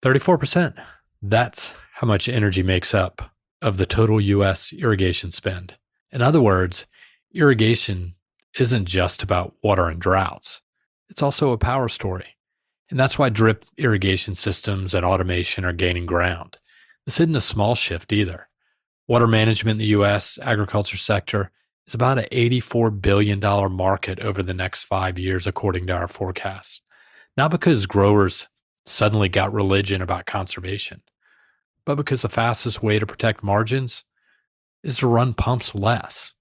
34%. That's how much energy makes up of the total U.S. irrigation spend. In other words, irrigation isn't just about water and droughts. It's also a power story. And that's why drip irrigation systems and automation are gaining ground. This isn't a small shift either. Water management in the U.S. agriculture sector is about an $84 billion market over the next 5 years, according to our forecasts. Not because growers suddenly got religion about conservation, but because the fastest way to protect margins is to run pumps less.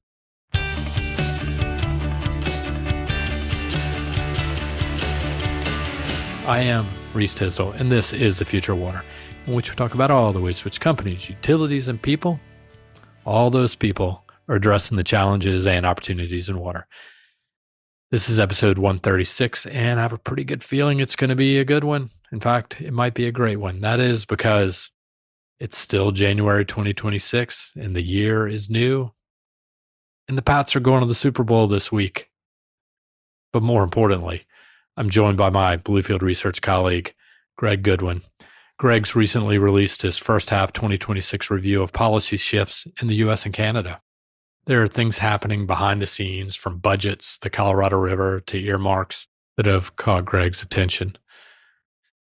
I am Reese Tisdale, and this is The Future of Water, in which we talk about all the ways in which companies, utilities, and people, all those people, are addressing the challenges and opportunities in water. This is episode 136, and I have a pretty good feeling it's going to be a good one. In fact, it might be a great one. That is because it's still January 2026, and the year is new, and the Pats are going to the Super Bowl this week. But more importantly, I'm joined by my Bluefield Research colleague, Greg Goodwin. Greg's recently released his first half 2026 review of policy shifts in the U.S. and Canada. There are things happening behind the scenes, from budgets, the Colorado River, to earmarks, that have caught Greg's attention.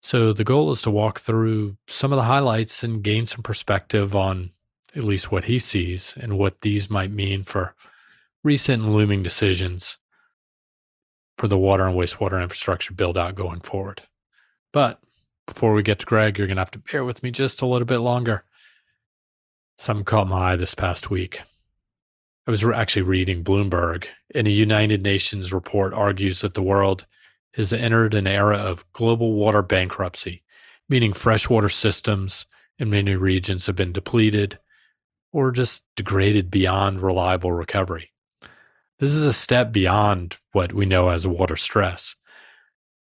So the goal is to walk through some of the highlights and gain some perspective on at least what he sees and what these might mean for recent and looming decisions for the water and wastewater infrastructure build out going forward. But before we get to Greg, you're going to have to bear with me just a little bit longer. Something caught my eye this past week. I was actually reading Bloomberg, and a United Nations report argues that the world has entered an era of global water bankruptcy, meaning freshwater systems in many regions have been depleted or just degraded beyond reliable recovery. This is a step beyond what we know as water stress.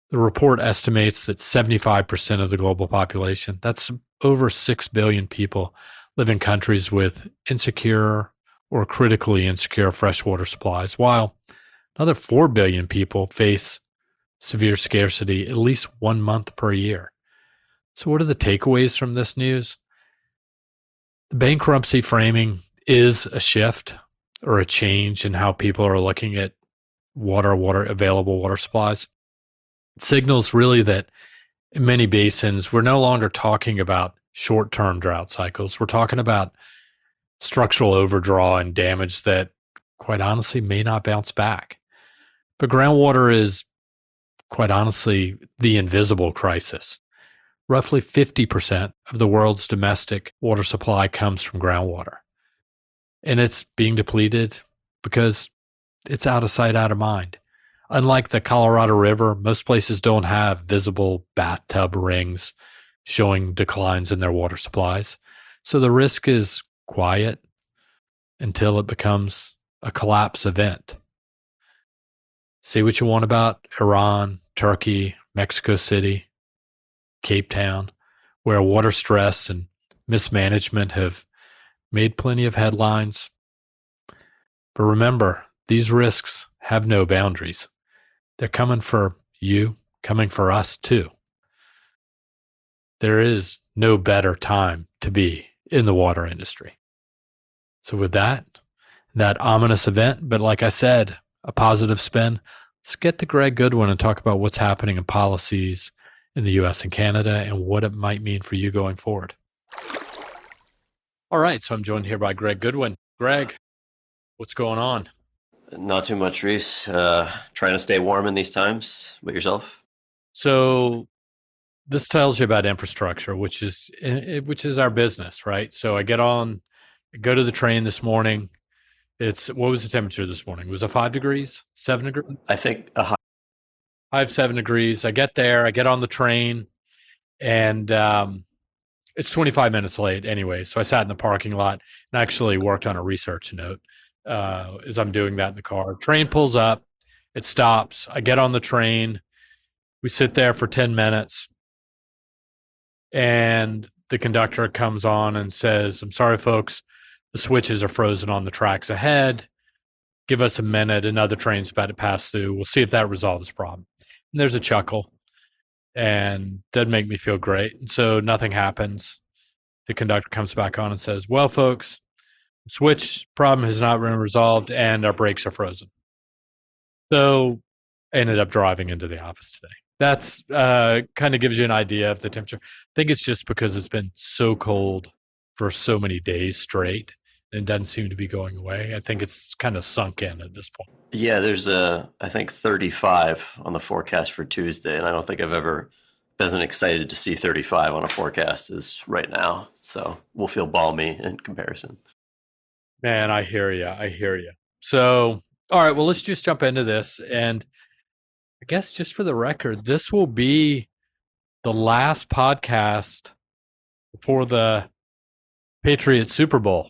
The report estimates that 75% of the global population, that's over 6 billion people, live in countries with insecure or critically insecure freshwater supplies, while another 4 billion people face severe scarcity at least 1 month per year. So what are the takeaways from this news? The bankruptcy framing is a shift or a change in how people are looking at available water supplies. It signals really that in many basins, we're no longer talking about short-term drought cycles. We're talking about structural overdraw and damage that, quite honestly, may not bounce back. But groundwater is, quite honestly, the invisible crisis. Roughly 50% of the world's domestic water supply comes from groundwater. And it's being depleted because it's out of sight, out of mind. Unlike the Colorado River, most places don't have visible bathtub rings showing declines in their water supplies. So the risk is quiet until it becomes a collapse event. Say what you want about Iran, Turkey, Mexico City, Cape Town, where water stress and mismanagement have made plenty of headlines. But remember, these risks have no boundaries. They're coming for you, coming for us too. There is no better time to be in the water industry. So with that ominous event, but like I said, a positive spin, let's get to Greg Goodwin and talk about what's happening in policies in the U.S. and Canada and what it might mean for you going forward. All right, so I'm joined here by Greg Goodwin. Greg, what's going on? Not too much, Reese. Trying to stay warm in these times. But yourself? So this tells you about infrastructure, which is our business, right? So I go to the train this morning. What was the temperature this morning? Was it 5 degrees, 7 degrees? I think a high. I have 7 degrees. I get there, I get on the train, and it's 25 minutes late anyway. So I sat in the parking lot and actually worked on a research note as I'm doing that in the car. Train pulls up, it stops. I get on the train. We sit there for 10 minutes, and the conductor comes on and says, "I'm sorry, folks, the switches are frozen on the tracks ahead. Give us a minute. Another train's about to pass through. We'll see if that resolves the problem." And there's a chuckle. and doesn't make me feel great. And so nothing happens. The conductor comes back on and says, well, folks, switch problem has not been resolved and our brakes are frozen. So I ended up driving into the office today. That's kind of gives you an idea of the temperature. I think it's just because it's been so cold for so many days straight and it doesn't seem to be going away. I think it's kind of sunk in at this point. Yeah, there's I think 35 on the forecast for Tuesday, and I don't think I've ever been as excited to see 35 on a forecast as right now. So we'll feel balmy in comparison. Man, I hear you. I hear you. So, all right, well, let's just jump into this. And I guess just for the record, this will be the last podcast before the Patriots Super Bowl.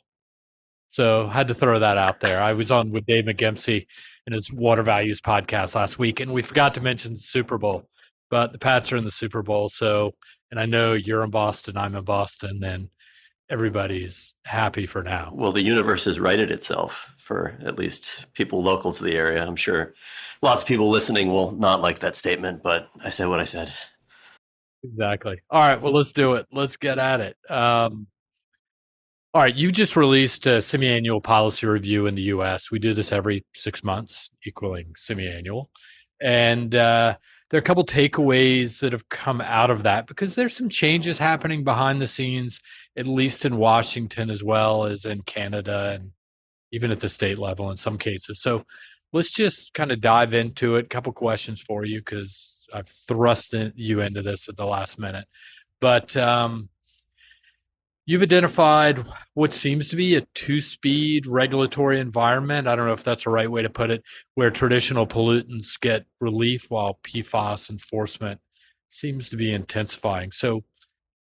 So had to throw that out there. I was on with Dave McGimsey in his Water Values podcast last week, and we forgot to mention the Super Bowl. But the Pats are in the Super Bowl, so and I know you're in Boston, I'm in Boston, and everybody's happy for now. Well, the universe has righted itself for at least people local to the area. I'm sure lots of people listening will not like that statement, but I said what I said. Exactly. All right, well, let's do it. Let's get at it. All right, you just released a semi-annual policy review in the U.S. We do this every 6 months, equaling semi-annual. And there are a couple takeaways that have come out of that because there's some changes happening behind the scenes, at least in Washington as well as in Canada and even at the state level in some cases. So let's just kind of dive into it. A couple questions for you because I've thrust you into this at the last minute. But you've identified what seems to be a two-speed regulatory environment. I don't know if that's the right way to put it, where traditional pollutants get relief while PFAS enforcement seems to be intensifying. So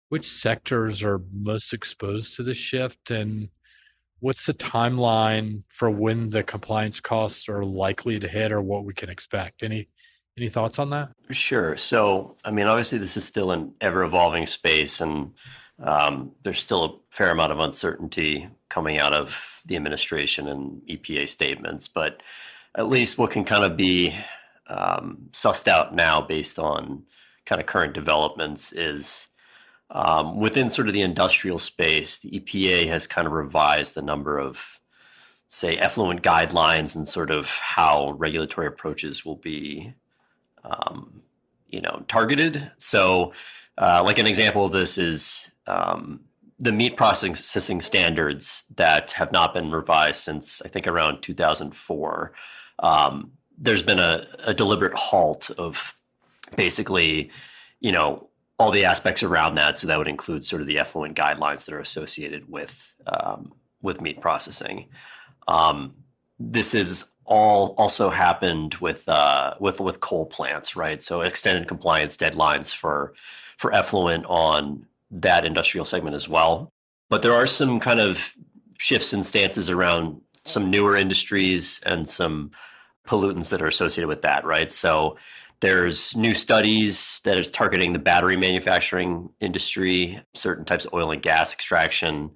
which sectors are most exposed to this shift, and what's the timeline for when the compliance costs are likely to hit or what we can expect? Any thoughts on that? Sure. So, I mean, obviously, this is still an ever-evolving space, and there's still a fair amount of uncertainty coming out of the administration and EPA statements. But at least what can kind of be sussed out now based on kind of current developments is within sort of the industrial space, the EPA has kind of revised the number of, say, effluent guidelines and sort of how regulatory approaches will be targeted. So like an example of this is the meat processing standards that have not been revised since I think around 2004. There's been a deliberate halt of basically, all the aspects around that. So that would include sort of the effluent guidelines that are associated with meat processing. This is all also happened with coal plants, right? So extended compliance deadlines for effluent on that industrial segment as well. But there are some kind of shifts in stances around some newer industries and some pollutants that are associated with that, right? So there's new studies that is targeting the battery manufacturing industry, certain types of oil and gas extraction,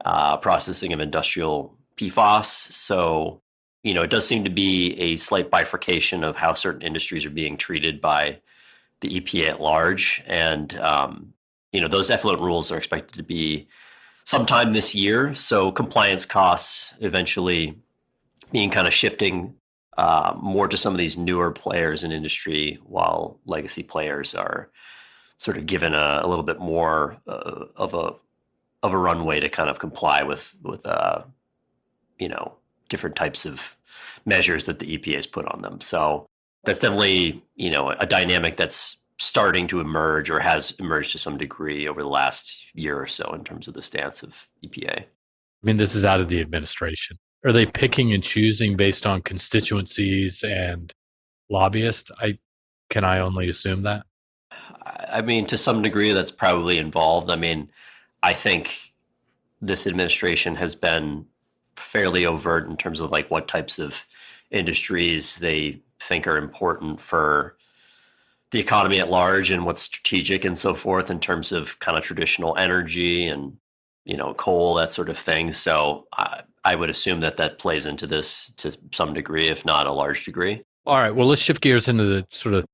processing of industrial PFAS. So, it does seem to be a slight bifurcation of how certain industries are being treated by the EPA at large. And, those effluent rules are expected to be sometime this year. So compliance costs eventually being kind of shifting more to some of these newer players in industry, while legacy players are sort of given a little bit more of a runway to kind of comply with different types of measures that the EPA has put on them. So that's definitely, a dynamic that's starting to emerge or has emerged to some degree over the last year or so in terms of the stance of EPA. I mean, this is out of the administration. Are they picking and choosing based on constituencies and lobbyists? Can I only assume that? I mean, to some degree, that's probably involved. I mean, I think this administration has been fairly overt in terms of like what types of industries they think are important for the economy at large and what's strategic and so forth in terms of kind of traditional energy and, coal, that sort of thing. So I would assume that plays into this to some degree, if not a large degree. All right. Well, let's shift gears into the sort of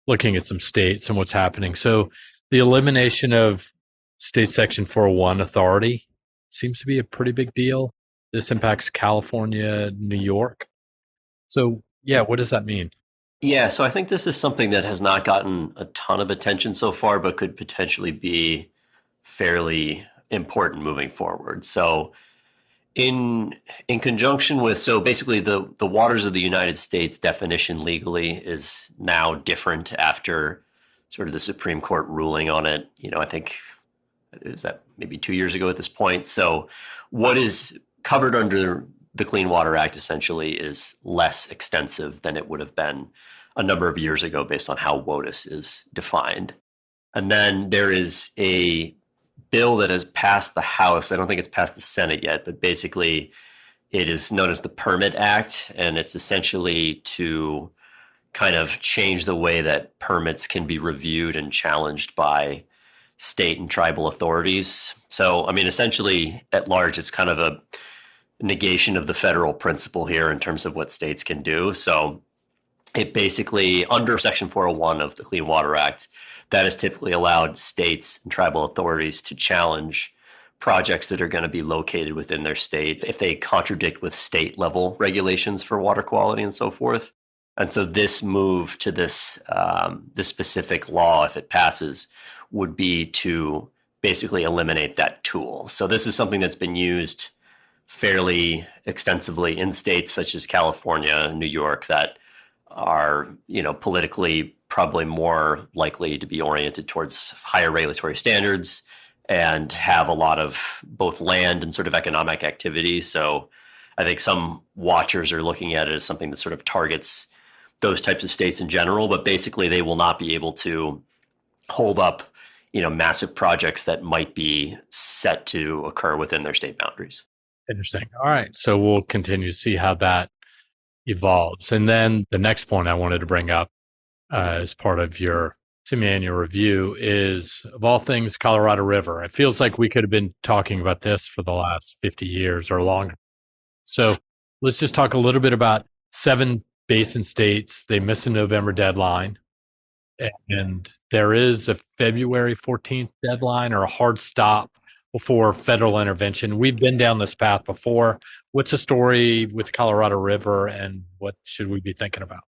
looking at some states and what's happening. So the elimination of state section 401 authority seems to be a pretty big deal. This impacts California, New York. So yeah, what does that mean? Yeah, so I think this is something that has not gotten a ton of attention so far, but could potentially be fairly important moving forward. So in conjunction with, so basically the waters of the United States definition legally is now different after sort of the Supreme Court ruling on it. I think is that maybe 2 years ago at this point. So what is covered under the Clean Water Act essentially is less extensive than it would have been a number of years ago based on how WOTUS is defined. And then there is a bill that has passed the House. I don't think it's passed the Senate yet, but basically it is known as the Permit Act, and it's essentially to kind of change the way that permits can be reviewed and challenged by state and tribal authorities. So, I mean, essentially at large, it's kind of a negation of the federal principle here in terms of what states can do. So it basically, under Section 401 of the Clean Water Act, that has typically allowed states and tribal authorities to challenge projects that are going to be located within their state if they contradict with state level regulations for water quality and so forth. And so this move to this specific law, if it passes, would be to basically eliminate that tool. So this is something that's been used fairly extensively in states such as California and New York that are, politically probably more likely to be oriented towards higher regulatory standards and have a lot of both land and sort of economic activity. So I think some watchers are looking at it as something that sort of targets those types of states in general, but basically they will not be able to hold up, massive projects that might be set to occur within their state boundaries. Interesting. All right. So we'll continue to see how that evolves. And then the next point I wanted to bring up as part of your semi-annual review is, of all things, Colorado River. It feels like we could have been talking about this for the last 50 years or longer. So let's just talk a little bit about Seven Basin States. They missed a November deadline. And there is a February 14th deadline or a hard stop before federal intervention. We've been down this path before. What's the story with Colorado River and what should we be thinking about?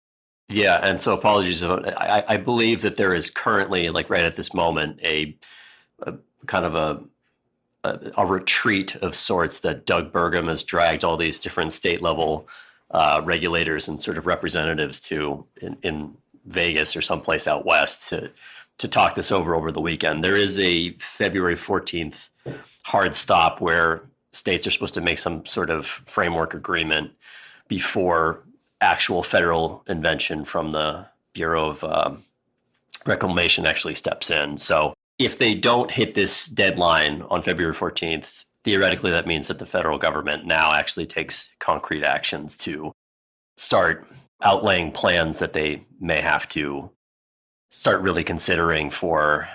Yeah, and so apologies. I believe that there is currently, like right at this moment, a kind of a retreat of sorts that Doug Burgum has dragged all these different state level regulators and sort of representatives to in Vegas or someplace out west to talk this over the weekend. There is a February 14th hard stop where states are supposed to make some sort of framework agreement before actual federal intervention from the Bureau of Reclamation actually steps in. So if they don't hit this deadline on February 14th, theoretically that means that the federal government now actually takes concrete actions to start outlaying plans that they may have to start really considering for,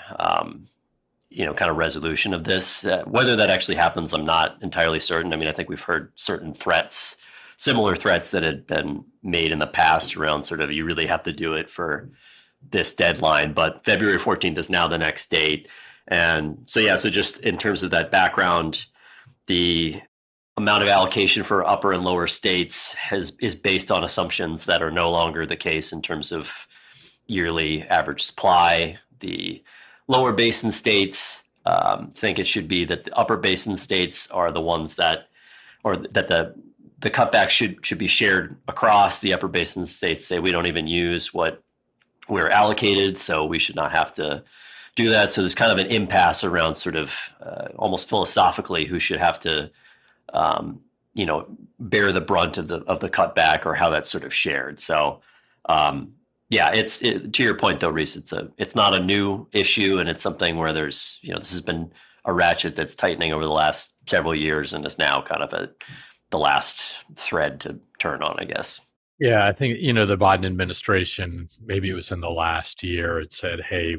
kind of resolution of this. Whether that actually happens, I'm not entirely certain. I mean, I think we've heard certain threats, similar threats that had been made in the past around sort of, you really have to do it for this deadline. But February 14th is now the next date. And so, yeah, so just in terms of that background, the amount of allocation for upper and lower states is based on assumptions that are no longer the case in terms of yearly average supply. The lower basin states think it should be that the upper basin states are the ones that, or that the cutback should be shared across. The upper basin states say we don't even use what we're allocated, so we should not have to do that. So there's kind of an impasse around sort of almost philosophically who should have to bear the brunt of the cutback or how that's sort of shared. So, it's to your point though, Reese, it's not a new issue, and it's something where there's, this has been a ratchet that's tightening over the last several years and is now kind of the last thread to turn on, I guess. Yeah, I think, the Biden administration, maybe it was in the last year, it said, hey,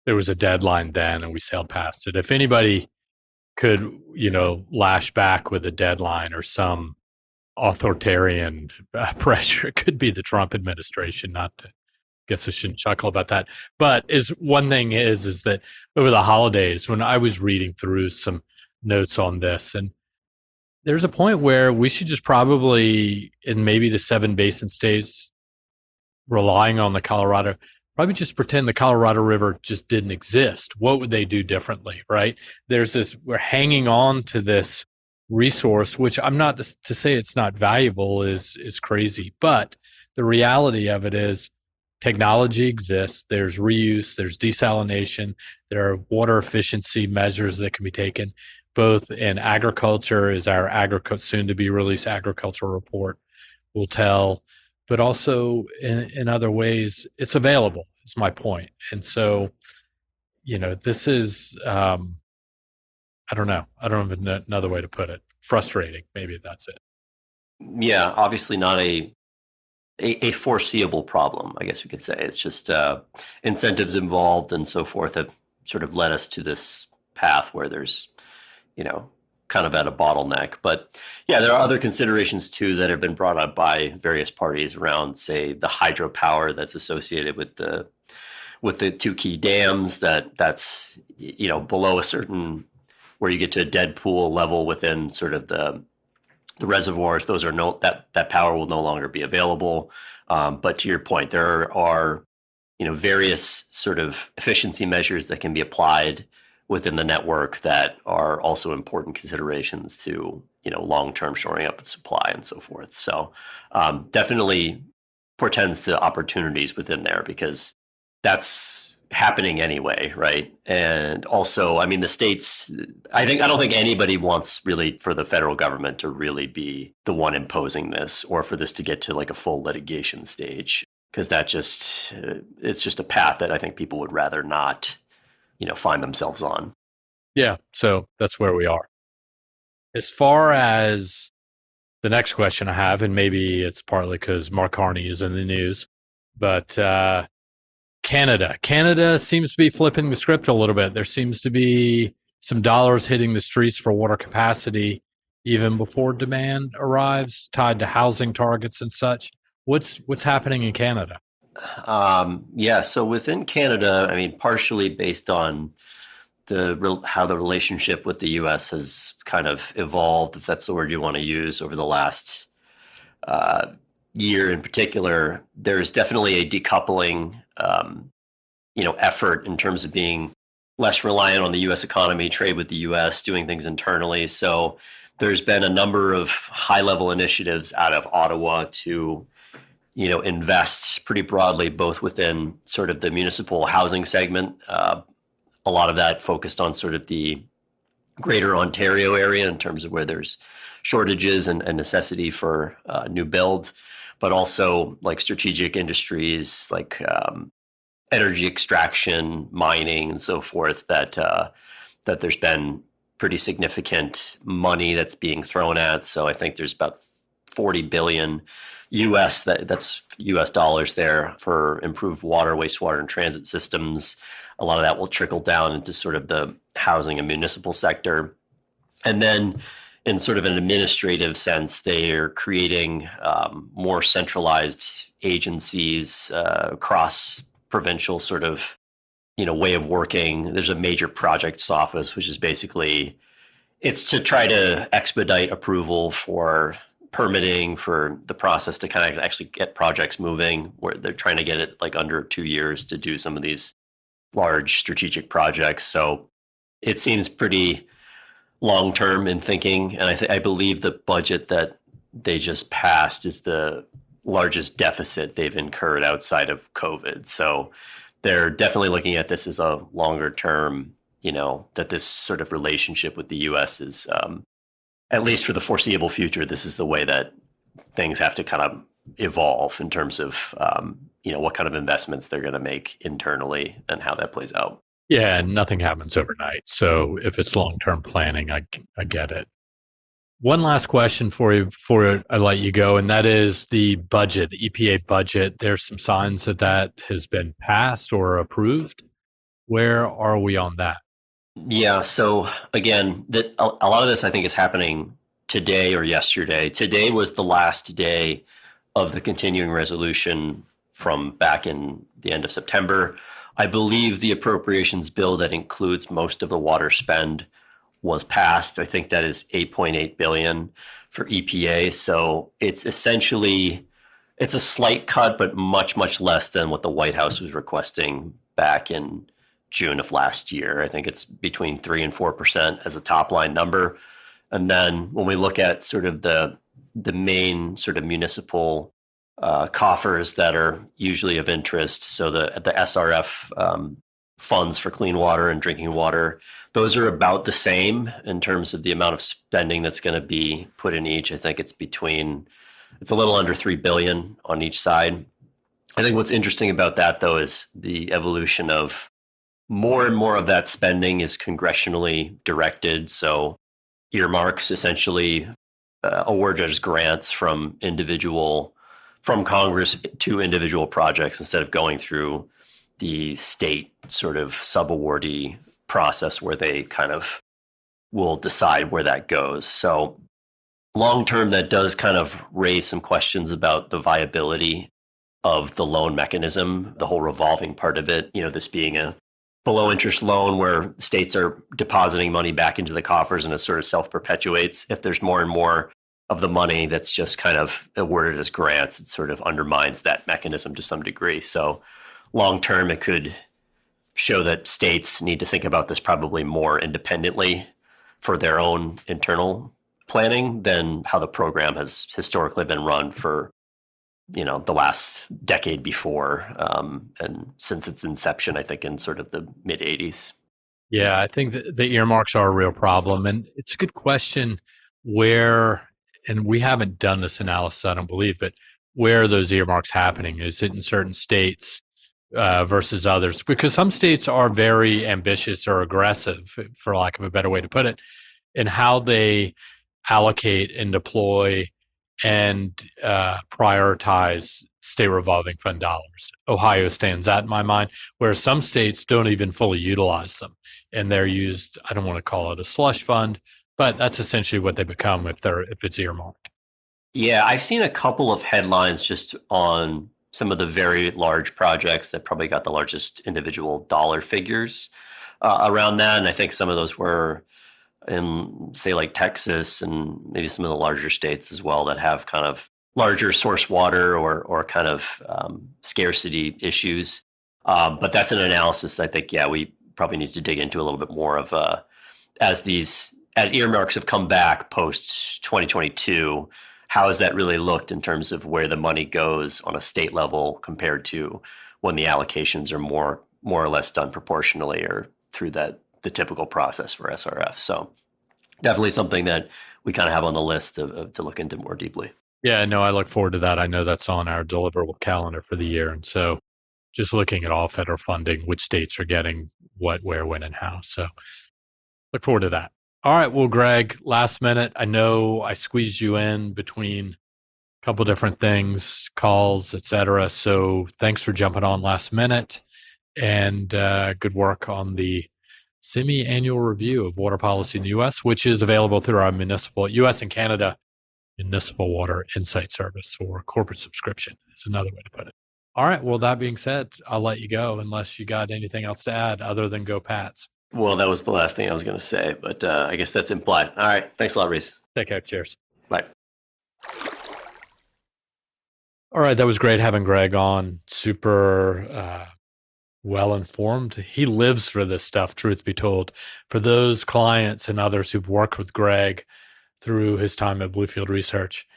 there was a deadline then and we sailed past it. If anybody could, lash back with a deadline or some authoritarian pressure, it could be the Trump administration not to guess I shouldn't chuckle about that. But is one thing is that over the holidays, when I was reading through some notes on this, and there's a point where we should just probably, in maybe the Seven Basin States, relying on the Colorado, probably just pretend the Colorado River just didn't exist. What would they do differently, right? There's this, we're hanging on to this resource, which I'm not to say it's not valuable is crazy, but the reality of it is technology exists. There's reuse, there's desalination, there are water efficiency measures that can be taken, both in agriculture, as our soon to be released agricultural report will tell, but also in other ways, it's available, is my point. And so, this is, I don't know. I don't have another way to put it. Frustrating. Maybe that's it. Yeah, obviously not a foreseeable problem, I guess we could say. It's just incentives involved and so forth have sort of led us to this path where there's, kind of at a bottleneck. But yeah, there are other considerations too that have been brought up by various parties around, say, the hydropower that's associated with the two key dams that's below a certain, where you get to a dead pool level within sort of the reservoirs. Those are that power will no longer be available. But to your point, there are various sort of efficiency measures that can be applied within the network that are also important considerations to long-term shoring up of supply and so forth. So definitely portends to opportunities within there, because that's happening anyway, right? And also, I mean, the states, I don't think anybody wants really for the federal government to really be the one imposing this, or for this to get to like a full litigation stage, because it's just a path that I think people would rather not find themselves on. Yeah, so that's where we are. As far as the next question I have, and maybe it's partly because Mark Carney is in the news, but Canada seems to be flipping the script a little bit. There seems to be some dollars hitting the streets for water capacity even before demand arrives, tied to housing targets and such. What's happening in Canada? Yeah, so within Canada, I mean, partially based on how the relationship with the U.S. has kind of evolved, if that's the word you want to use, over the last year in particular, there's definitely a decoupling, effort in terms of being less reliant on the U.S. economy, trade with the U.S., doing things internally. So there's been a number of high-level initiatives out of Ottawa to invest pretty broadly, both within sort of the municipal housing segment. A lot of that focused on sort of the greater Ontario area in terms of where there's shortages and necessity for new build, but also like strategic industries like energy extraction, mining, and so forth, that there's been pretty significant money that's being thrown at. So I think there's about 40 billion US, that's US dollars there, for improved water, wastewater, and transit systems. A lot of that will trickle down into sort of the housing and municipal sector. And then in sort of an administrative sense, they're creating more centralized agencies, across provincial sort of, way of working. There's a major projects office, which is basically, it's to try to expedite approval for permitting, for the process to kind of actually get projects moving, where they're trying to get it like under 2 years to do some of these large strategic projects. So it seems pretty long-term in thinking. And I believe the budget that they just passed is the largest deficit they've incurred outside of COVID. So they're definitely looking at this as a longer term, that this sort of relationship with the US is, at least for the foreseeable future, this is the way that things have to kind of evolve in terms of, what kind of investments they're going to make internally and how that plays out. Yeah, nothing happens overnight. So if it's long-term planning, I get it. One last question for you before I let you go, and that is the budget, the EPA budget. There's some signs that has been passed or approved. Where are we on that? Yeah. So again, a lot of this I think is happening today or yesterday. Today was the last day of the continuing resolution from back in the end of September. I believe the appropriations bill that includes most of the water spend was passed. I think that is 8.8 billion for EPA. So it's essentially it's a slight cut, but much less than what the White House was requesting back in June of last year. I think it's between 3% and 4% as a top line number. And then when we look at sort of the main sort of municipal coffers that are usually of interest, so the SRF funds for clean water and drinking water, those are about the same in terms of the amount of spending that's going to be put in each. I think it's a little under 3 billion on each side. I think what's interesting about that, though, is the evolution of more and more of that spending is congressionally directed. So earmarks essentially award as grants from Congress to individual projects instead of going through the state sort of sub-awardee process where they kind of will decide where that goes. So long term, that does kind of raise some questions about the viability of the loan mechanism, the whole revolving part of it, this being a below interest loan where states are depositing money back into the coffers and it sort of self-perpetuates. If there's more and more of the money that's just kind of awarded as grants, it sort of undermines that mechanism to some degree. So long term, it could show that states need to think about this probably more independently for their own internal planning than how the program has historically been run for the last decade before, and since its inception, I think in sort of the mid 80s. Yeah, I think the earmarks are a real problem. And it's a good question where, and we haven't done this analysis, I don't believe, but where are those earmarks happening? Is it in certain states versus others? Because some states are very ambitious or aggressive, for lack of a better way to put it, in how they allocate and deploy and prioritize state revolving fund dollars. Ohio stands out in my mind, where some states don't even fully utilize them. And they're used, I don't want to call it a slush fund, but that's essentially what they become if it's earmarked. Yeah, I've seen a couple of headlines just on some of the very large projects that probably got the largest individual dollar figures around that. And I think some of those were in, say, like Texas and maybe some of the larger states as well that have kind of larger source water or kind of scarcity issues. But that's an analysis I think, we probably need to dig into a little bit more of as earmarks have come back post 2022, how has that really looked in terms of where the money goes on a state level compared to when the allocations are more or less done proportionally or through the typical process for SRF. So definitely something that we kind of have on the list to look into more deeply. Yeah, no, I look forward to that. I know that's on our deliverable calendar for the year. And so just looking at all federal funding, which states are getting what, where, when, and how. So look forward to that. All right. Well, Greg, last minute, I know I squeezed you in between a couple different things, calls, et cetera. So thanks for jumping on last minute and good work on the semi-annual review of water policy in the U.S., which is available through our municipal U.S. and Canada Municipal Water Insight Service, or corporate subscription is another way to put it. All right. Well, that being said, I'll let you go unless you got anything else to add other than go Pats. Well, that was the last thing I was going to say, but I guess that's implied. All right. Thanks a lot, Reese. Take care. Cheers. Bye. All right. That was great having Greg on. Super well-informed. He lives for this stuff, truth be told. For those clients and others who've worked with Greg through his time at Bluefield Research,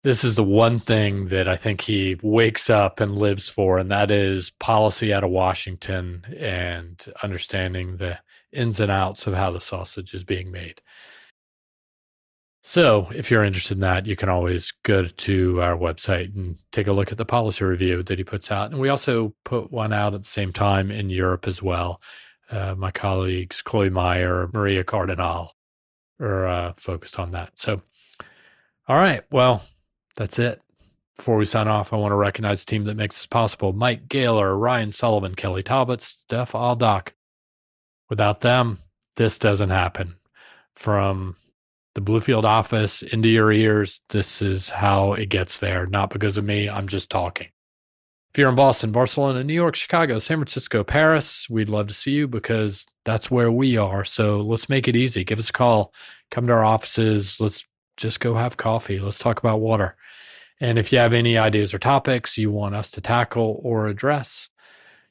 this is the one thing that I think he wakes up and lives for, and that is policy out of Washington and understanding the ins and outs of how the sausage is being made. So if you're interested in that, you can always go to our website and take a look at the policy review that he puts out. And we also put one out at the same time in Europe as well. My colleagues, Chloe Meyer, Maria Cardinal, are focused on that. So, all right. Well, that's it. Before we sign off, I want to recognize the team that makes this possible. Mike Gaylor, Ryan Sullivan, Kelly Talbot, Steph Aldock. Without them, this doesn't happen. From the Bluefield office into your ears, this is how it gets there. Not because of me, I'm just talking. If you're in Boston, Barcelona, New York, Chicago, San Francisco, Paris, we'd love to see you because that's where we are. So let's make it easy. Give us a call. Come to our offices. Let's just go have coffee. Let's talk about water. And if you have any ideas or topics you want us to tackle or address,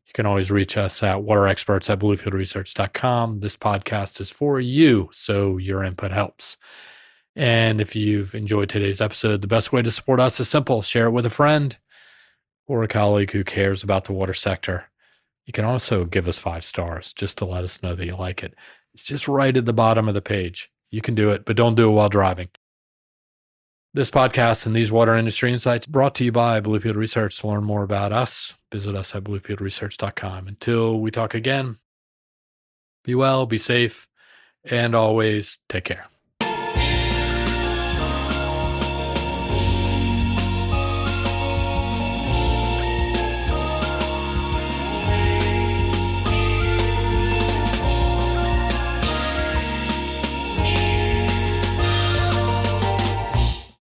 you can always reach us at waterexperts@bluefieldresearch.com. This podcast is for you, so your input helps. And if you've enjoyed today's episode, the best way to support us is simple. Share it with a friend or a colleague who cares about the water sector. You can also give us 5 stars just to let us know that you like it. It's just right at the bottom of the page. You can do it, but don't do it while driving. This podcast and these water industry insights brought to you by Bluefield Research. To learn more about us, visit us at bluefieldresearch.com. Until we talk again, be well, be safe, and always take care.